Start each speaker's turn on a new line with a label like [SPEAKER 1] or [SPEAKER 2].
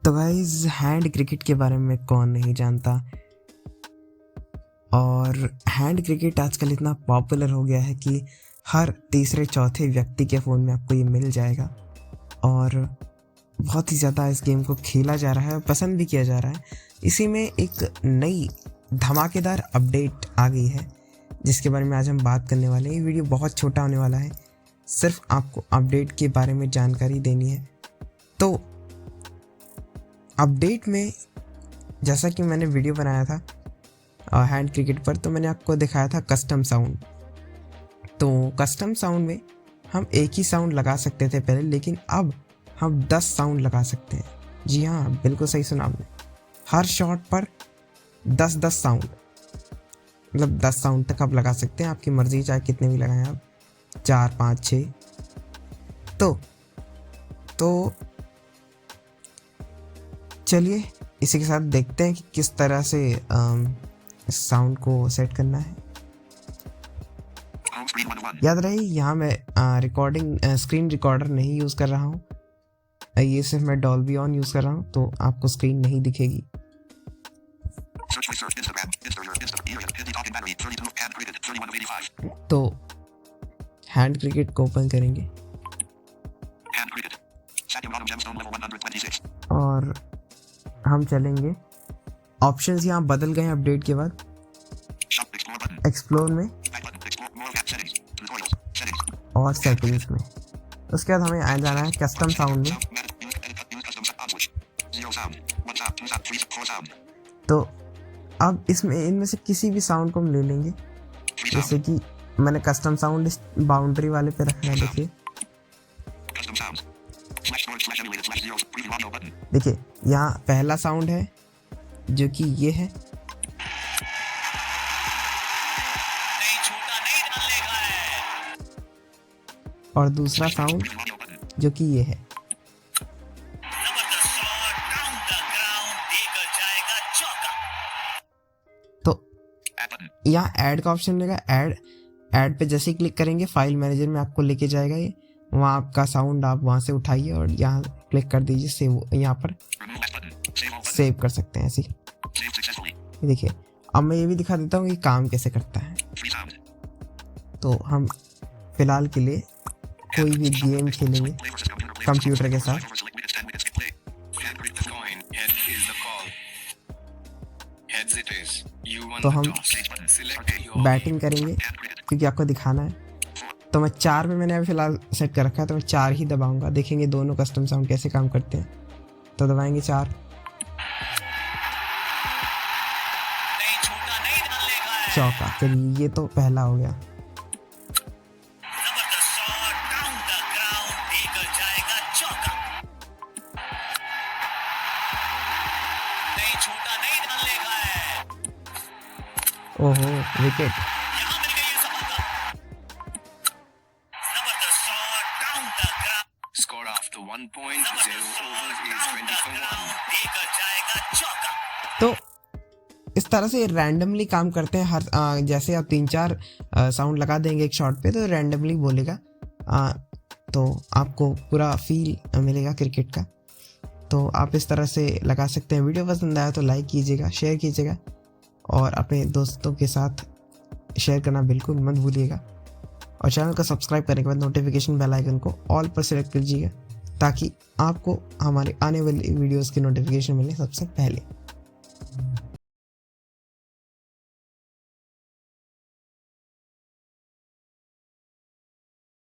[SPEAKER 1] तो guys hand cricket के बारे में कौन नहीं जानता। और हैंड क्रिकेट आजकल इतना पॉपुलर हो गया है कि हर तीसरे चौथे व्यक्ति के फ़ोन में आपको ये मिल जाएगा और बहुत ही ज़्यादा इस गेम को खेला जा रहा है और पसंद भी किया जा रहा है। इसी में एक नई धमाकेदार अपडेट आ गई है जिसके बारे में आज हम बात करने वाले हैं। ये वीडियो बहुत छोटा होने वाला है, सिर्फ आपको अपडेट के बारे में जानकारी देनी है। तो अपडेट में जैसा कि मैंने वीडियो बनाया था हैंड क्रिकेट पर, तो मैंने आपको दिखाया था कस्टम साउंड। तो कस्टम साउंड में हम एक ही साउंड लगा सकते थे पहले, लेकिन अब हम 10 साउंड लगा सकते हैं। जी हाँ, बिल्कुल सही सुना आपने। हर शॉट पर 10-10 साउंड, मतलब 10 साउंड तक आप लगा सकते हैं, आपकी मर्ज़ी, चाहे कितने भी लगाएं आप, 4, 5, 6। तो चलिए इसी के साथ देखते हैं कि किस तरह से साउंड को सेट करना है। याद रहे यहाँ मैं स्क्रीन रिकॉर्डर नहीं यूज़ कर रहा हूँ, ये सिर्फ मैं डॉल्बी ऑन यूज़ कर रहा हूँ, तो आपको स्क्रीन नहीं दिखेगी। तो हैंड क्रिकेट को ओपन करेंगे और हम चलेंगे। ऑप्शंस यहाँ बदल गए हैं अपडेट के बाद। एक्सप्लोर में और सेटिंग्स में, उसके बाद हमें आ जाना है कस्टम साउंड में। तो अब इनमें से किसी भी साउंड को हम ले लेंगे, जैसे कि मैंने कस्टम साउंड इस बाउंड्री वाले पे रखा है। देखिए यहाँ पहला साउंड है जो कि ये है, और दूसरा साउंड जो कि ये है। तो यहाँ ऐड का ऑप्शन मिलेगा। ऐड पे जैसे ही क्लिक करेंगे फाइल मैनेजर में आपको लेके जाएगा, ये वहाँ आपका साउंड आप वहाँ से उठाइए और यहाँ क्लिक कर दीजिए, सेव, यहाँ पर सेव कर सकते हैं ऐसे। देखिए अब मैं ये भी दिखा देता हूँ कि काम कैसे करता है। तो हम फिलहाल के लिए कोई भी गेम खेलेंगे कंप्यूटर के साथ। तो हम बैटिंग करेंगे क्योंकि आपको दिखाना है। तो मैं 4 में मैंने अभी फिलहाल सेट कर रखा है, तो मैं 4 ही दबाऊंगा। देखेंगे दोनों कस्टम साउंड कैसे काम करते हैं। तो दबाएंगे 4, चौका। चलिए ये तो पहला हो गया। ओहो, विकेट। तो इस तरह से रैंडमली काम करते हैं। हर जैसे आप 3-4 साउंड लगा देंगे एक शॉट पे, तो रैंडमली बोलेगा। तो आपको पूरा फील मिलेगा क्रिकेट का। तो आप इस तरह से लगा सकते हैं। वीडियो पसंद आया तो लाइक कीजिएगा, शेयर कीजिएगा और अपने दोस्तों के साथ शेयर करना बिल्कुल मत भूलिएगा। और चैनल को सब्सक्राइब करने के बाद नोटिफिकेशन बेल आइकन को ऑल पर सेलेक्ट कीजिएगा ताकि आपको हमारे आने वाली वीडियोस की नोटिफिकेशन मिले सबसे पहले।